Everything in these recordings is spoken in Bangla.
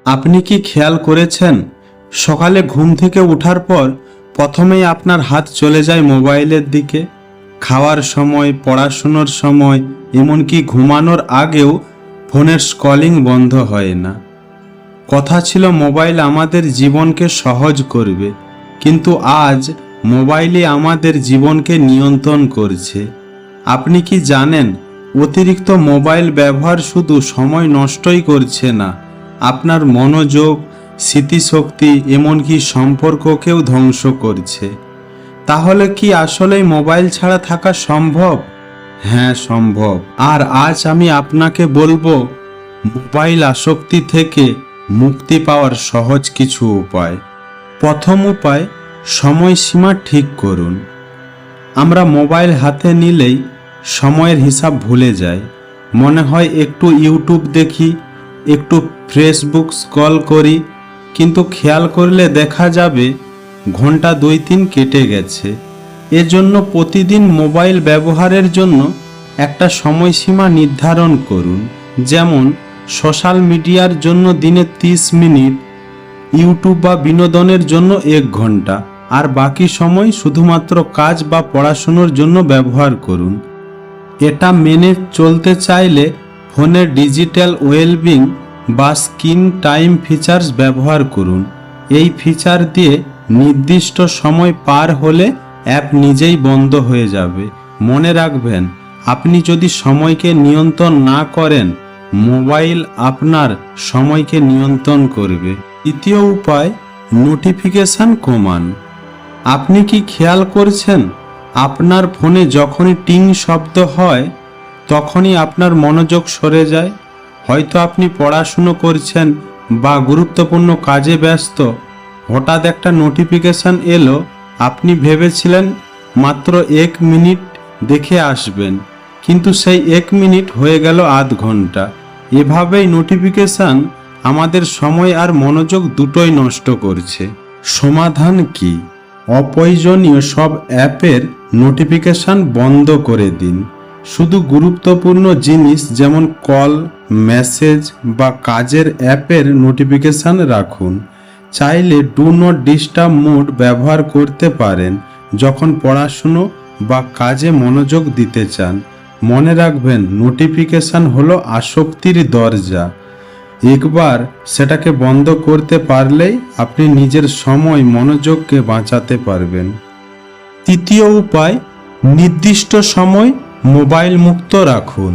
আপনি কি খেয়াল করেছেন সকালে ঘুম থেকে ওঠার পর প্রথমেই আপনার হাত চলে যায় মোবাইলের দিকে? খাওয়ার সময়, পড়াশুনোর সময়, এমনকি ঘুমানোর আগেও ফোনের স্ক্রলিং বন্ধ হয় না। কথা ছিল মোবাইল আমাদের জীবনকে সহজ করবে, কিন্তু আজ মোবাইলই আমাদের জীবনকে নিয়ন্ত্রণ করছে। আপনি কি জানেন, অতিরিক্ত মোবাইল ব্যবহার শুধু সময় নষ্টই করছে না, আপনার মনোযোগ, স্মৃতিশক্তি, এমনকি সম্পর্ককেও ধ্বংস করছে। তাহলে কি আসলেই মোবাইল ছাড়া থাকা সম্ভব? হ্যাঁ, সম্ভব। আর আজ আমি আপনাকে বলবো মোবাইল আসক্তি থেকে মুক্তি পাওয়ার সহজ কিছু উপায়। প্রথম উপায়, সময়সীমা ঠিক করুন। আমরা মোবাইল হাতে নিলেই সময়ের হিসাব ভুলে যাই। মনে হয় একটু ইউটিউব দেখি, একটু ফেসবুক স্ক্রল করি, কিন্তু খেয়াল করলে দেখা যাবে ঘন্টা 2-3 কেটে গেছে। এজন্য প্রতিদিন মোবাইল ব্যবহারের জন্য একটা সময়সীমা নির্ধারণ করুন। যেমন সোশ্যাল মিডিয়ার জন্য দিনে 30 মিনিট, ইউটিউব বা বিনোদনের জন্য 1 ঘন্টা, আর বাকি সময় শুধুমাত্র কাজ বা পড়াশুনোর জন্য ব্যবহার করুন। এটা মেনে চলতে চাইলে ফোনের ডিজিটাল ওয়েলবিং বা স্ক্রিন টাইম ফিচার্স ব্যবহার করুন। এই ফিচার দিয়ে নির্দিষ্ট সময় পার হলে অ্যাপ নিজেই বন্ধ হয়ে যাবে। মনে রাখবেন, আপনি যদি সময়কে নিয়ন্ত্রণ না করেন, মোবাইল আপনার সময়কে নিয়ন্ত্রণ করবে। দ্বিতীয় উপায়, নোটিফিকেশন কমান। আপনি কি খেয়াল করছেন, আপনার ফোনে যখনই টিং শব্দ হয় তখনই আপনার মনোযোগ সরে যায়? হয়তো আপনি পড়াশুনো করছেন বা গুরুত্বপূর্ণ কাজে ব্যস্ত, হঠাৎ একটা নোটিফিকেশন এলো, আপনি ভেবেছিলেন মাত্র 1 মিনিট দেখে আসবেন, কিন্তু সেই 1 মিনিট হয়ে গেল আধ ঘন্টা। এভাবেই নোটিফিকেশন আমাদের সময় আর মনোযোগ দুটোই নষ্ট করছে। সমাধান কি? অপ্রয়োজনীয় সব অ্যাপের নোটিফিকেশন বন্ধ করে দিন। শুধু গুরুত্বপূর্ণ জিনিস যেমন কল, মেসেজ বা কাজের অ্যাপের নোটিফিকেশন রাখুন। চাইলে ডু নট ডিস্টার্ব মোড ব্যবহার করতে পারেন যখন পড়াশুনো বা কাজে মনোযোগ দিতে চান। মনে রাখবেন, নোটিফিকেশন হলো আসক্তির দরজা। একবার সেটাকে বন্ধ করতে পারলেই আপনি নিজের সময়, মনোযোগকে বাঁচাতে পারবেন। তৃতীয় উপায়, নির্দিষ্ট সময় মোবাইল মুক্ত রাখুন।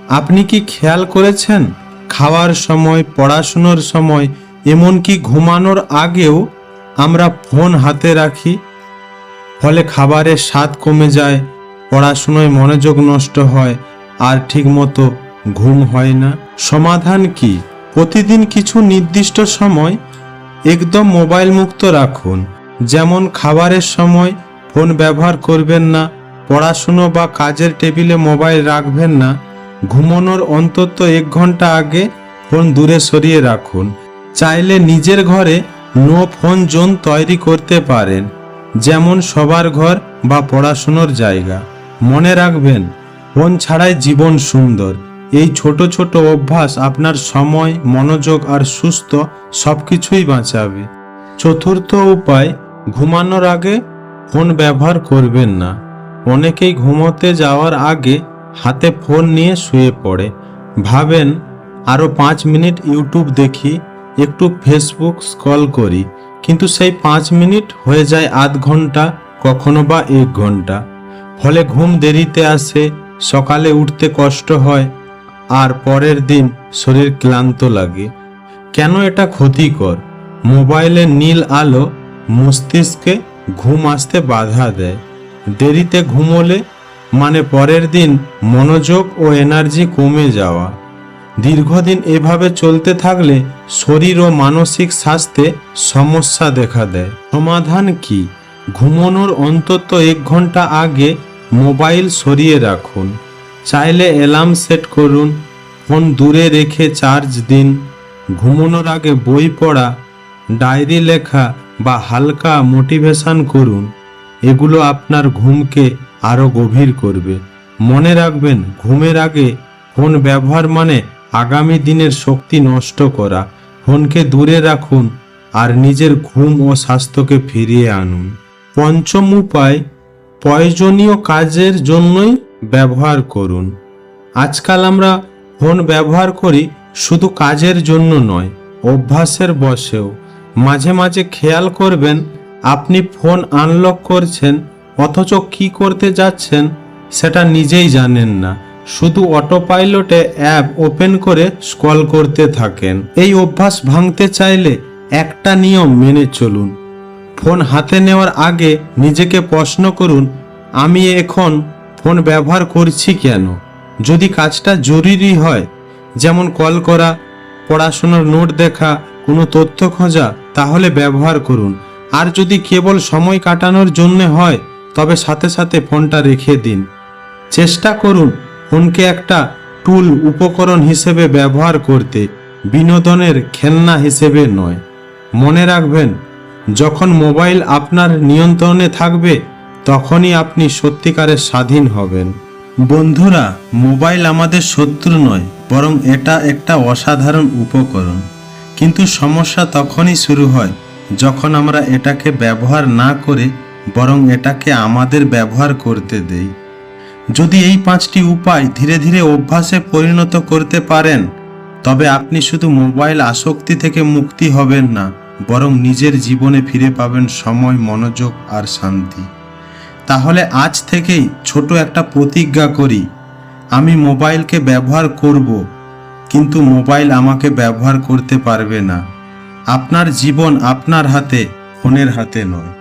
আপনি কি খেয়াল করেছেন, খাওয়ার সময়, পড়াশুনোর সময়, এমনকি ঘুমানোর আগেও আমরা ফোন হাতে রাখি? ফলে খাবারের স্বাদ কমে যায়, পড়াশুনোয় মনোযোগ নষ্ট হয়, আর ঠিকমতো ঘুম হয় না। সমাধান কি? প্রতিদিন কিছু নির্দিষ্ট সময় একদম মোবাইল মুক্ত রাখুন। যেমন খাবারের সময় ফোন ব্যবহার করবেন না, পড়াশুনো বা কাজের টেবিলে মোবাইল রাখবেন না, ঘুমানোর অন্তত 1 ঘন্টা আগে ফোন দূরে সরিয়ে রাখুন। চাইলে নিজের ঘরে নো ফোন জোন তৈরি করতে পারেন, যেমন সবার ঘর বা পড়াশুনোর জায়গা। মনে রাখবেন, ফোন ছাড়াই জীবন সুন্দর। এই ছোট ছোট অভ্যাস আপনার সময়, মনোযোগ আর সুস্থ সবকিছুই বাঁচাবে। চতুর্থ উপায়, ঘুমানোর আগে ফোন ব্যবহার করবেন না। অনেকেই ঘুমোতে যাওয়ার আগে হাতে ফোন নিয়ে শুয়ে পড়ে। ভাবেন আরও 5 মিনিট ইউটিউব দেখি, একটু ফেসবুক স্ক্রল করি, কিন্তু সেই 5 মিনিট হয়ে যায় আধ ঘন্টা, কখনো বা 1 ঘন্টা। ফলে ঘুম দেরিতে আসে, সকালে উঠতে কষ্ট হয়, আর পরের দিন শরীর ক্লান্ত লাগে। কেন এটা ক্ষতিকর? মোবাইলের নীল আলো মস্তিষ্কে ঘুম আসতে বাধা দেয়। দেরিতে ঘুমোলে মানে পরের দিন মনোযোগ ও এনার্জি কমে যাওয়া। দীর্ঘদিন এভাবে চলতে থাকলে শরীর ও মানসিক স্বাস্থ্যে সমস্যা দেখা দেয়। সমাধান কি? ঘুমানোর অন্তত 1 ঘন্টা আগে মোবাইল সরিয়ে রাখুন। চাইলে অ্যালার্ম সেট করুন, ফোন দূরে রেখে চার্জ দিন। ঘুমানোর আগে বই পড়া, ডায়েরি লেখা বা হালকা মোটিভেশন করুন। এগুলো আপনার ঘুমকে আরও গভীর করবে। মনে রাখবেন, ঘুমের আগে ফোন ব্যবহার মানে আগামী দিনের শক্তি নষ্ট করা। ফোনকে দূরে রাখুন আর নিজের ঘুম ও স্বাস্থ্যকে ফিরিয়ে আনুন। পঞ্চম উপায়, প্রয়োজনীয় কাজের জন্যই ব্যবহার করুন। আজকাল আমরা ফোন ব্যবহার করি শুধু কাজের জন্য নয়, অভ্যাসের বশেও। মাঝে মাঝে খেয়াল করবেন আপনি ফোন আনলক করছেন, অথচ কি করতে যাচ্ছেন সেটা নিজেই জানেন না। শুধু অটো পাইলটে অ্যাপ ওপেন করে স্ক্রল করতে থাকেন। এই অভ্যাস ভাঙতে চাইলে একটা নিয়ম মেনে চলুন। ফোন হাতে নেওয়ার আগে নিজেকে প্রশ্ন করুন, আমি এখন ফোন ব্যবহার করছি কেন? যদি কাজটা জরুরি হয়, যেমন কল করা, পড়াশোনার নোট দেখা, কোনো তথ্য খোঁজা, তাহলে ব্যবহার করুন। আর যদি কেবল সময় কাটানোর জন্য হয়, তবে সাথে সাথে ফোনটা রেখে দিন। চেষ্টা করুন ফোনকে একটা টুল, উপকরণ হিসেবে ব্যবহার করতে, বিনোদনের খেলনা হিসেবে নয়। মনে রাখবেন, যখন মোবাইল আপনার নিয়ন্ত্রণে থাকবে তখনই আপনি সত্যিকারের স্বাধীন হবেন। বন্ধুরা, মোবাইল আমাদের শত্রু নয়, বরং এটা একটা অসাধারণ উপকরণ। কিন্তু সমস্যা তখনই শুরু হয় যখন আমরা এটাকে ব্যবহার না করে বরং এটাকে আমাদের ব্যবহার করতে দেই। যদি এই 5টি উপায় ধীরে ধীরে অভ্যাসে পরিণত করতে পারেন, তবে আপনি শুধু মোবাইল আসক্তি থেকে মুক্তি হবেন না, বরং নিজের জীবনে ফিরে পাবেন সময়, মনোযোগ আর শান্তি। তাহলে আজ থেকেই ছোট একটা প্রতিজ্ঞা করি, আমি মোবাইলকে ব্যবহার করব, কিন্তু মোবাইল আমাকে ব্যবহার করতে পারবে না। আপনার জীবন আপনার হাতে, ফোনের হাতে নয়।